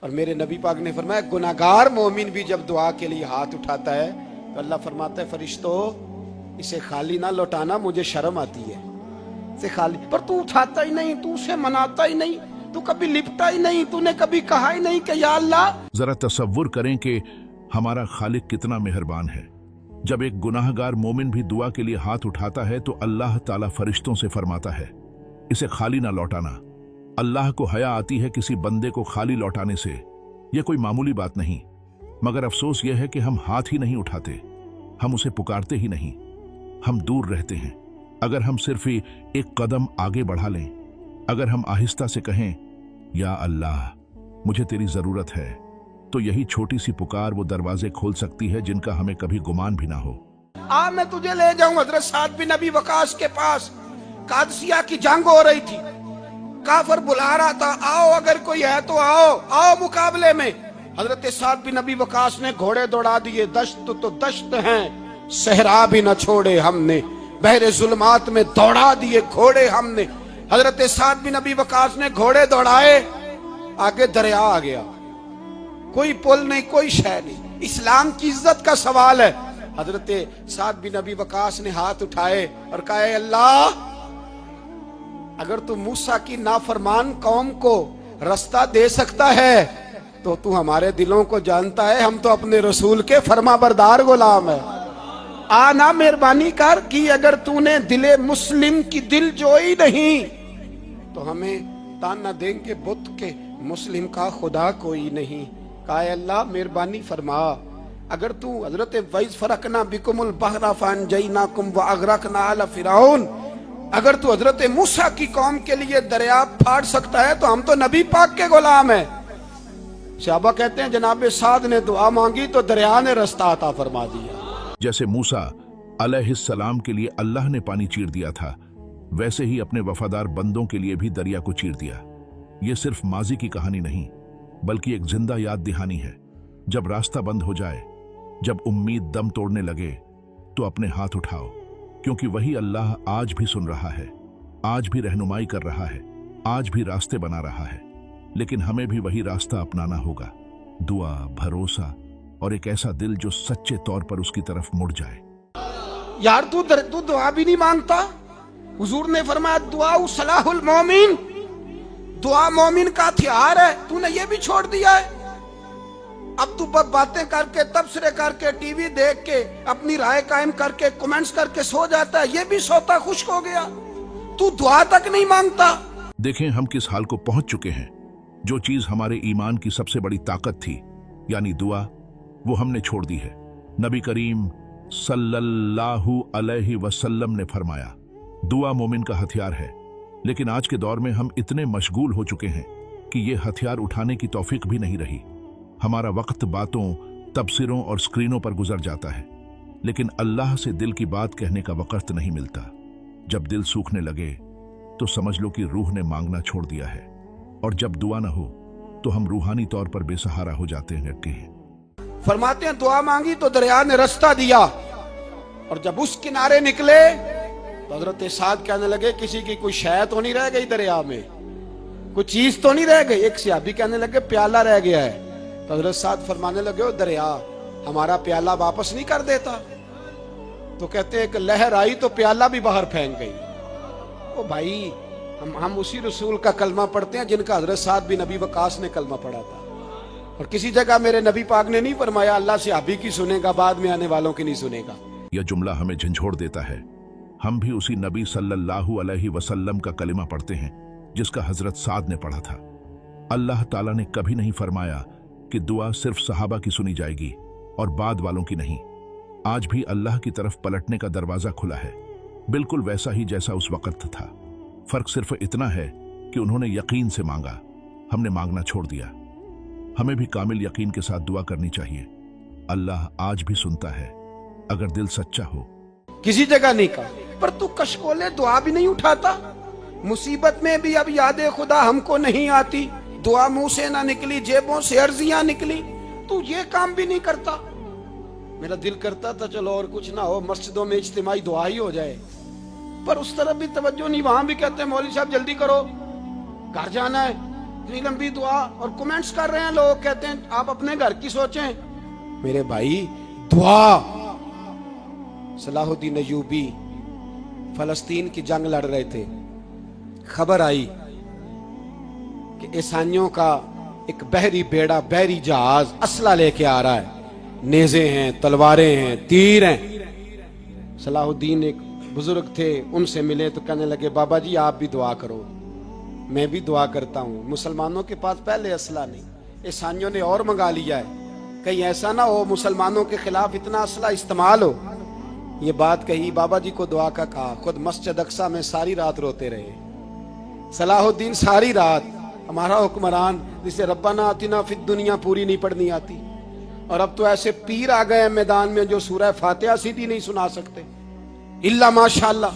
اور میرے نبی پاک نے فرمایا گناہگار مومن بھی جب دعا کے لیے ہاتھ اٹھاتا ہے تو اللہ فرماتا ہے فرشتوں اسے خالی نہ لوٹانا، مجھے شرم آتی ہے اسے خالی، پر تو اٹھاتا ہی نہیں، تو اسے مناتا ہی نہیں، تو کبھی لپٹا ہی نہیں، تو نے کبھی کہا ہی نہیں کہ یا اللہ۔ ذرا تصور کریں کہ ہمارا خالق کتنا مہربان ہے۔ جب ایک گناہ گار مومن بھی دعا کے لیے ہاتھ اٹھاتا ہے تو اللہ تعالیٰ فرشتوں سے فرماتا ہے اسے خالی نہ لوٹانا۔ اللہ کو حیا آتی ہے کسی بندے کو خالی لوٹانے سے، یہ کوئی معمولی بات نہیں، مگر افسوس یہ ہے کہ ہم ہاتھ ہی نہیں اٹھاتے، ہم اسے پکارتے ہی نہیں، ہم دور رہتے ہیں۔ اگر ہم صرف ایک قدم آگے بڑھا لیں، اگر ہم آہستہ سے کہیں یا اللہ مجھے تیری ضرورت ہے، تو یہی چھوٹی سی پکار وہ دروازے کھول سکتی ہے جن کا ہمیں کبھی گمان بھی نہ ہو۔ میں تجھے لے جاؤں حضرت سعد بن ابی وقاص کے پاس، قادسیہ کی جنگ ہو رہی تھی، کافر بلا رہا تھا آؤ اگر کوئی ہے تو آؤ آؤ مقابلے میں۔ حضرت سعد بن ابی وقاص نے گھوڑے دوڑا دیے، دشت تو دشت ہیں صحرا بھی نہ چھوڑے ہم نے، بحر ظلمات میں دوڑا دیے گھوڑے ہم نے۔ حضرت سعد بن ابی وقاص نے گھوڑے دوڑائے، آگے دریا آ گیا، کوئی پل نہیں کوئی شے نہیں، اسلام کی عزت کا سوال ہے۔ حضرت سعد بن ابی وقاص نے ہاتھ اٹھائے اور کہا اے اللہ اگر تو موسیٰ کی نافرمان قوم کو رستہ دے سکتا ہے تو تو ہمارے دلوں کو جانتا ہے، ہم تو اپنے رسول کے فرما بردار غلام ہیں، آنا مہربانی کر کی اگر تو نے دل مسلم کی دل جوئی نہیں تو ہمیں تانا دیں گے بت کے مسلم کا خدا کوئی نہیں۔ کہا اے اللہ مہربانی فرما، اگر تو حضرت وَإِذْ فَرَقْنَا بِكُمُ الْبَحْرَ فَأَنْجَيْنَاكُمْ وَأَغْرَقْنَا آلَ فِرْعَوْنَ، اگر تو حضرت موسیٰ کی قوم کے لیے دریا پھاڑ سکتا ہے تو ہم تو نبی پاک کے غلام ہیں۔ صحابہ کہتے ہیں جناب سعد نے دعا مانگی تو دریا نے رستہ عطا فرما دیا۔ جیسے موسیٰ علیہ السلام کے لیے اللہ نے پانی چیر دیا تھا، ویسے ہی اپنے وفادار بندوں کے لیے بھی دریا کو چیر دیا۔ یہ صرف ماضی کی کہانی نہیں بلکہ ایک زندہ یاد دہانی ہے۔ جب راستہ بند ہو جائے، جب امید دم توڑنے لگے تو اپنے ہاتھ اٹھاؤ، کیونکہ وہی اللہ آج بھی سن رہا ہے، آج بھی رہنمائی کر رہا ہے، آج بھی راستے بنا رہا ہے۔ لیکن ہمیں بھی وہی راستہ اپنانا ہوگا، دعا، بھروسہ اور ایک ایسا دل جو سچے طور پر اس کی طرف مڑ جائے۔ یار تو دعا بھی نہیں مانگتا، حضور نے فرمایا دعا صلاح المومن، دعا مومن کا ہتھیار ہے، تو نے یہ بھی چھوڑ دیا ہے۔ اب تو باتیں کر کے تبصرے کر کے ٹی وی دیکھ کے اپنی رائے قائم کر کے کمنٹس کر کے سو جاتا ہے، یہ بھی سوتا خشک ہو گیا، تو دعا تک نہیں مانگتا۔ دیکھیں ہم کس حال کو پہنچ چکے ہیں۔ جو چیز ہمارے ایمان کی سب سے بڑی طاقت تھی یعنی دعا، وہ ہم نے چھوڑ دی ہے۔ نبی کریم صلی اللہ علیہ وسلم نے فرمایا دعا مومن کا ہتھیار ہے، لیکن آج کے دور میں ہم اتنے مشغول ہو چکے ہیں کہ یہ ہتھیار اٹھانے کی توفیق بھی نہیں رہی۔ ہمارا وقت باتوں، تبصروں اور سکرینوں پر گزر جاتا ہے، لیکن اللہ سے دل کی بات کہنے کا وقت نہیں ملتا۔ جب دل سوکھنے لگے تو سمجھ لو کہ روح نے مانگنا چھوڑ دیا ہے، اور جب دعا نہ ہو تو ہم روحانی طور پر بے سہارا ہو جاتے ہیں۔ فرماتے ہیں دعا مانگی تو دریا نے رستہ دیا، اور جب اس کنارے نکلے تو حضرت سعد کہنے لگے کسی کی کوئی شے تو نہیں رہ گئی دریا میں، کوئی چیز تو نہیں رہ گئی۔ ایک صحابی کہنے لگے پیالہ رہ گیا ہے، تو حضرت سعد فرمانے لگے دریا ہمارا پیالہ واپس نہیں کر دیتا؟ تو کہتے ہیں کہ لہر آئی تو پیالہ بھی باہر پھینک گئی۔ او بھائی ہم اسی رسول کا کلمہ پڑھتے ہیں جن کا حضرت سعد بن ابی وقاص نے کلمہ پڑھا تھا، اور کسی جگہ میرے نبی پاک نے نہیں فرمایا اللہ صحابی کی سنے گا بعد میں آنے والوں کی نہیں سنے گا۔ یہ جملہ ہمیں جھنجھوڑ دیتا ہے۔ ہم بھی اسی نبی صلی اللہ علیہ وسلم کا کلمہ پڑھتے ہیں جس کا حضرت سعد نے پڑھا تھا۔ اللہ تعالیٰ نے کبھی نہیں فرمایا کہ دعا صرف صحابہ کی سنی جائے گی اور بعد والوں کی نہیں۔ آج بھی اللہ کی طرف پلٹنے کا دروازہ کھلا ہے، بالکل ویسا ہی جیسا اس وقت تھا۔ فرق صرف اتنا ہے کہ انہوں نے یقین سے مانگا، ہم نے مانگنا چھوڑ دیا۔ ہمیں بھی کامل یقین کے ساتھ دعا کرنی چاہیے۔ اللہ آج بھی سنتا ہے اگر دل سچا ہو۔ کسی جگہ نہیں کہا، پر تو کشکولے دعا بھی نہیں اٹھاتا، مصیبت میں بھی اب یاد خدا ہم کو نہیں آتی، دعا منہ سے نہ نکلی جیبوں سے عرضیاں نکلی، تو یہ کام بھی نہیں کرتا۔ میرا دل کرتا تھا چلو اور کچھ نہ ہو مسجدوں میں اجتماعی دعا ہی ہو جائے، پر اس طرف بھی توجہ نہیں، وہاں بھی کہتے ہیں مولوی صاحب جلدی کرو گھر جانا ہے، اتنی لمبی دعا اور کمنٹس کر رہے ہیں لوگ, کہتے ہیں آپ اپنے گھر کی سوچیں. میرے بھائی دعا. صلاح الدین ایوبی فلسطین کی جنگ لڑ رہے تھے, خبر آئی کہ عیسائیوں کا ایک بحری بیڑا, بحری جہاز اسلحہ لے کے آ رہا ہے, نیزے ہیں, تلواریں ہیں, تیر ہیں. صلاح الدین ایک بزرگ تھے, ان سے ملے تو کہنے لگے بابا جی آپ بھی دعا کرو. میں بھی دعا کرتا ہوں. مسلمانوں کے پاس پہلے اسلحہ نہیں, عیسائیوں نے اور منگا لیا ہے, کہیں ایسا نہ ہو مسلمانوں کے خلاف اتنا اسلحہ استعمال ہو. یہ بات کہی, بابا جی کو دعا کا کہا, خود مسجد اقصی میں ساری رات روتے رہے. صلاح الدین ساری رات, ہمارا حکمران جسے ربنا آتنا فی الدنیا پوری نہیں پڑھنی آتی, اور اب تو ایسے پیر آ گئے ہیں میدان میں جو سورہ فاتحہ سیدھی نہیں سنا سکتے الا ماشاءاللہ.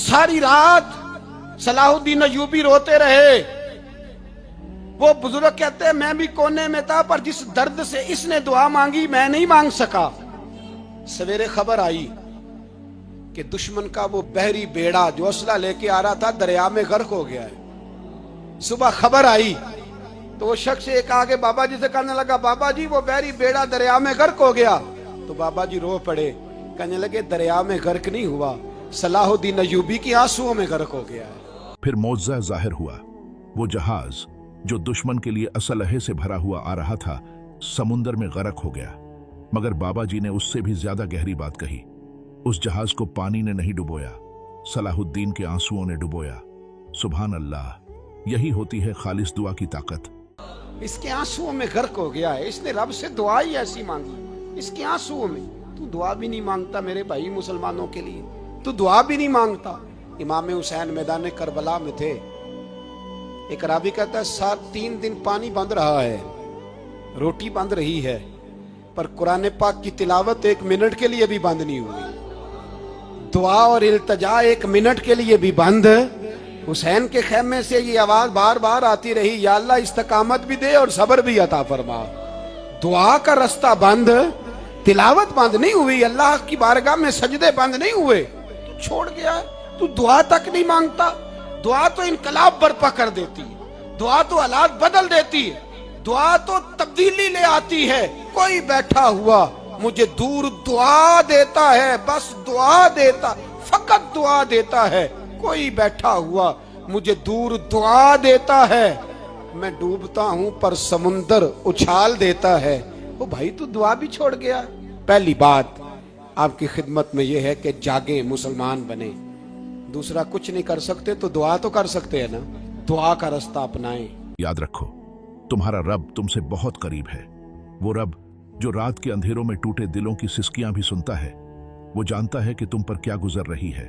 ساری رات صلاح الدین ایوبی روتے رہے. وہ بزرگ کہتے ہیں میں بھی کونے میں تھا, پر جس درد سے اس نے دعا مانگی میں نہیں مانگ سکا. سویرے خبر آئی کہ دشمن کا وہ بحری بیڑا جو اسلحہ لے کے آ رہا تھا دریا میں غرق ہو گیا ہے. صبح خبر آئی تو وہ شخص ایک آگے بابا جی سے کہنے لگا بابا جی وہ بحری بیڑا دریا میں غرق ہو گیا. تو بابا جی رو پڑے, کہنے لگے دریا میں غرق نہیں ہوا, صلاح الدین ایوبی کی آنسوؤں میں غرق ہو گیا ہے. پھر معجزہ ظاہر ہوا. وہ جہاز جو دشمن کے لیے اسلحے سے بھرا ہوا آ رہا تھا سمندر میں غرق ہو گیا. مگر بابا جی نے اس سے بھی زیادہ گہری بات کہی. اس جہاز کو پانی نے نہیں ڈبویا, صلاح الدین کے آنسوؤں نے ڈبویا. سبحان اللہ, یہی ہوتی ہے خالص دعا کی طاقت. اس کے آنسوؤں میں غرق ہو گیا ہے, اس نے رب سے دعا ہی ایسی مانگی اس کے آنسوؤں میں. تو دعا بھی نہیں مانگتا میرے بھائی مسلمانوں کے لیے, تو دعا بھی نہیں مانگتا. امام حسین میدان کربلا میں تھے, ایک راوی کہتا ہے 3 دن پانی بند رہا ہے, روٹی بند رہی ہے, پر قرآن پاک کی تلاوت 1 منٹ کے لیے بھی بند نہیں ہوئی. دعا اور التجا 1 منٹ کے لیے بھی بند. حسین کے خیمے سے یہ آواز بار بار آتی رہی, یا اللہ استقامت بھی دے اور صبر بھی عطا فرما. دعا کا رستہ بند, تلاوت بند نہیں ہوئی, اللہ کی بارگاہ میں سجدے بند نہیں ہوئے, تو چھوڑ گیا ہے. تو دعا تک نہیں مانگتا. دعا تو انقلاب برپا کر دیتی ہے, دعا تو حالات بدل دیتی ہے, دعا تو تبدیلی لے آتی ہے. کوئی بیٹھا ہوا مجھے دور دعا دیتا ہے, بس دعا دیتا, فقط دعا دیتا ہے. کوئی بیٹھا ہوا مجھے دور دعا دیتا ہے, میں ڈوبتا ہوں پر سمندر اچھال دیتا ہے. وہ بھائی تو دعا بھی چھوڑ گیا. پہلی بات آپ کی خدمت میں یہ ہے کہ جاگیں, مسلمان بنیں. دوسرا کچھ نہیں کر سکتے تو دعا تو کر سکتے ہیں نا, دعا کا رستہ اپنائیں. یاد رکھو, تمہارا رب تم سے بہت قریب ہے. وہ رب جو رات کے اندھیروں میں ٹوٹے دلوں کی سسکیاں بھی سنتا ہے. وہ جانتا ہے کہ تم پر کیا گزر رہی ہے,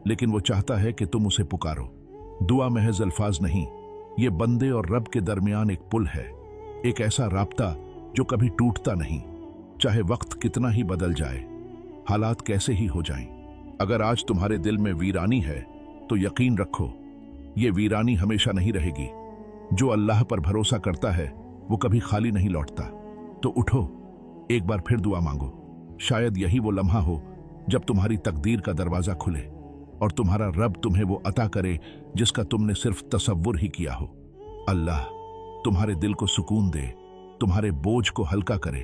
لیکن وہ چاہتا ہے کہ تم اسے پکارو. دعا محض الفاظ نہیں, یہ بندے اور رب کے درمیان ایک پل ہے, ایک ایسا رابطہ جو کبھی ٹوٹتا نہیں, چاہے وقت کتنا ہی بدل جائے, حالات کیسے ہی ہو جائیں. اگر آج تمہارے دل میں ویرانی ہے تو یقین رکھو یہ ویرانی ہمیشہ نہیں رہے گی. جو اللہ پر بھروسہ کرتا ہے وہ کبھی خالی نہیں لوٹتا. تو اٹھو, ایک بار پھر دعا مانگو. شاید یہی وہ لمحہ ہو جب تمہاری تقدیر کا دروازہ کھلے اور تمہارا رب تمہیں وہ عطا کرے جس کا تم نے صرف تصور ہی کیا ہو. اللہ تمہارے دل کو سکون دے, تمہارے بوجھ کو ہلکا کرے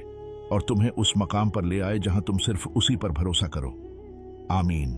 اور تمہیں اس مقام پر لے آئے جہاں تم صرف اسی پر بھروسہ کرو. آمین.